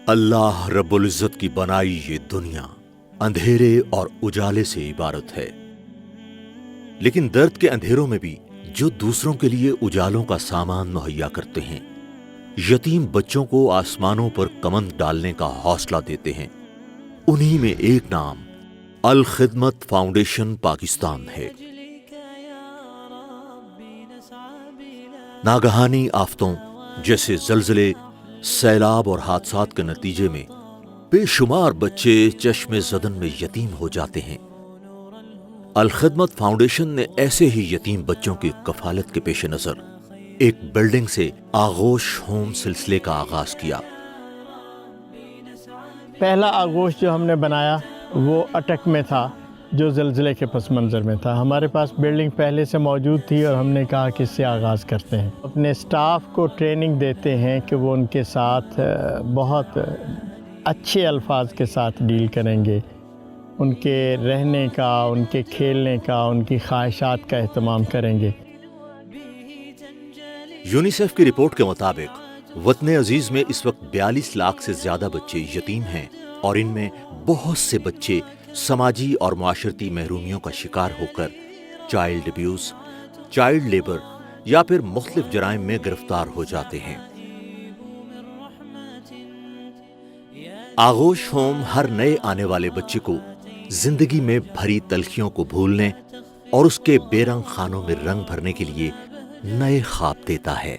اللہ رب العزت کی بنائی یہ دنیا اندھیرے اور اجالے سے عبارت ہے، لیکن درد کے اندھیروں میں بھی جو دوسروں کے لیے اجالوں کا سامان مہیا کرتے ہیں، یتیم بچوں کو آسمانوں پر کمند ڈالنے کا حوصلہ دیتے ہیں، انہی میں ایک نام الخدمت فاؤنڈیشن پاکستان ہے۔ ناگہانی آفتوں جیسے زلزلے، سیلاب اور حادثات کے نتیجے میں بے شمار بچے چشم زدن میں یتیم ہو جاتے ہیں۔ الخدمت فاؤنڈیشن نے ایسے ہی یتیم بچوں کی کفالت کے پیش نظر ایک بلڈنگ سے آغوش ہوم سلسلے کا آغاز کیا۔ پہلا آغوش جو ہم نے بنایا وہ اٹک میں تھا، جو زلزلے کے پس منظر میں تھا۔ ہمارے پاس بلڈنگ پہلے سے موجود تھی اور ہم نے کہا کہ اس سے آغاز کرتے ہیں۔ اپنے سٹاف کو ٹریننگ دیتے ہیں کہ وہ ان کے ساتھ بہت اچھے الفاظ کے ساتھ ڈیل کریں گے، ان کے رہنے کا، ان کے کھیلنے کا، ان کی خواہشات کا اہتمام کریں گے۔ یونیسیف کی رپورٹ کے مطابق وطن عزیز میں اس وقت 42 لاکھ سے زیادہ بچے یتیم ہیں، اور ان میں بہت سے بچے سماجی اور معاشرتی محرومیوں کا شکار ہو کر چائلڈ ابیوز، چائلڈ لیبر یا پھر مختلف جرائم میں گرفتار ہو جاتے ہیں۔ آغوش ہوم ہر نئے آنے والے بچے کو زندگی میں بھری تلخیوں کو بھولنے اور اس کے بے رنگ خانوں میں رنگ بھرنے کے لیے نئے خواب دیتا ہے۔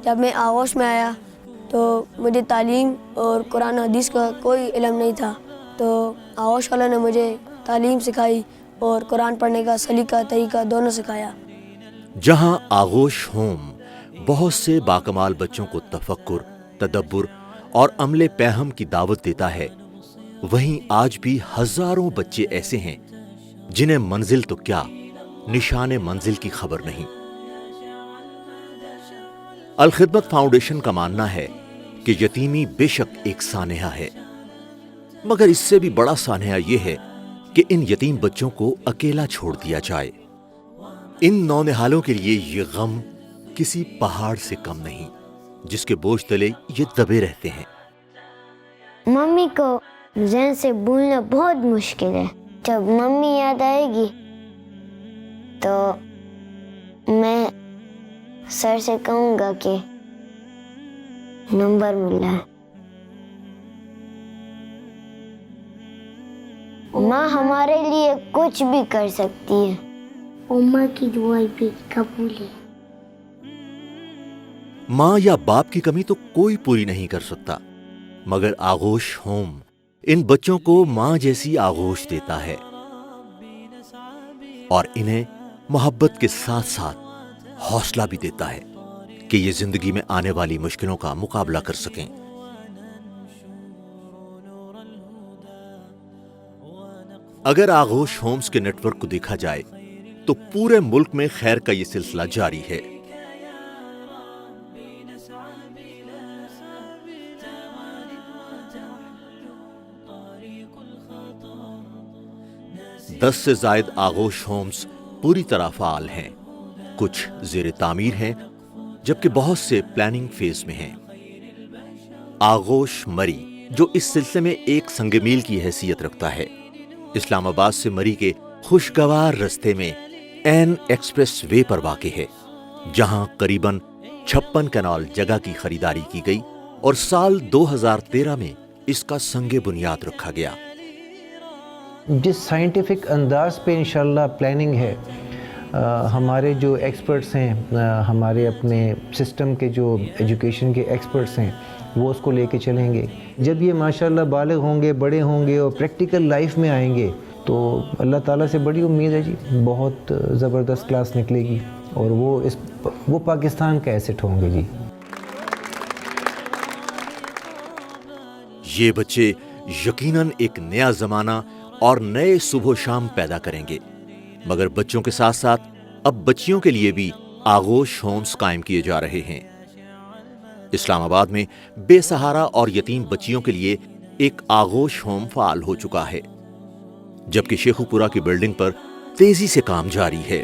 جب میں آغوش میں آیا تو مجھے تعلیم اور قرآن و حدیث کا کوئی علم نہیں تھا، تو آغوش والوں نے مجھے تعلیم سکھائی اور قرآن پڑھنے کا سلیقہ طریقہ دونوں سکھایا۔ جہاں آغوش ہوم بہت سے باکمال بچوں کو تفکر، تدبر اور عمل پیہم کی دعوت دیتا ہے، وہیں آج بھی ہزاروں بچے ایسے ہیں جنہیں منزل تو کیا، نشان منزل کی خبر نہیں۔ الخدمت فاؤنڈیشن کا ماننا ہے کہ یتیمی بے شک ایک سانحہ ہے، مگر اس سے بھی بڑا سانحہ یہ ہے کہ ان یتیم بچوں کو اکیلا چھوڑ دیا جائے۔ ان نونہالوں کے لیے یہ غم کسی پہاڑ سے کم نہیں، جس کے بوجھ تلے یہ دبے رہتے ہیں۔ ممی کو ذہن سے بھولنا بہت مشکل ہے۔ جب ممی یاد آئے گی تو میں سر سے کہوں گا کہ نمبر ملا ہے۔ ماں ہمارے لیے کچھ بھی کر سکتی ہے۔ اماں کی دعائیں بھی قبول ہے۔ ماں یا باپ کی کمی تو کوئی پوری نہیں کر سکتا، مگر آغوش ہوم ان بچوں کو ماں جیسی آغوش دیتا ہے اور انہیں محبت کے ساتھ ساتھ حوصلہ بھی دیتا ہے کہ یہ زندگی میں آنے والی مشکلوں کا مقابلہ کر سکیں۔ اگر آغوش ہومز کے نیٹ ورک کو دیکھا جائے تو پورے ملک میں خیر کا یہ سلسلہ جاری ہے۔ 10 سے زائد آغوش ہومز پوری طرح فعال ہیں، کچھ زیر تعمیر ہیں جبکہ بہت سے پلاننگ فیز میں ہیں۔ آغوش مری جو اس سلسلے میں ایک سنگ میل کی حیثیت رکھتا ہے، اسلام آباد سے مری کے خوشگوار رستے میں این ایکسپریس وے پر واقع ہے، جہاں قریباً 56 کنال جگہ کی خریداری کی گئی اور سال 2013 میں اس کا سنگ بنیاد رکھا گیا۔ جس سائنٹیفک انداز پہ انشاءاللہ پلاننگ ہے، ہمارے جو ایکسپرٹس ہیں، ہمارے اپنے سسٹم کے جو ایجوکیشن کے ایکسپرٹس ہیں، وہ اس کو لے کے چلیں گے۔ جب یہ ماشاءاللہ بالغ ہوں گے، بڑے ہوں گے اور پریکٹیکل لائف میں آئیں گے تو اللہ تعالیٰ سے بڑی امید ہے جی، بہت زبردست کلاس نکلے گی اور وہ پاکستان کا ایسٹ ہوں گے جی۔ یہ بچے یقیناً ایک نیا زمانہ اور نئے صبح و شام پیدا کریں گے، مگر بچوں کے ساتھ ساتھ اب بچیوں کے لیے بھی آغوش ہومز قائم کیے جا رہے ہیں۔ اسلام آباد میں بے سہارا اور یتیم بچیوں کے لیے ایک آغوش ہوم فعال ہو چکا ہے، جبکہ شیخو پورہ کی بلڈنگ پر تیزی سے کام جاری ہے۔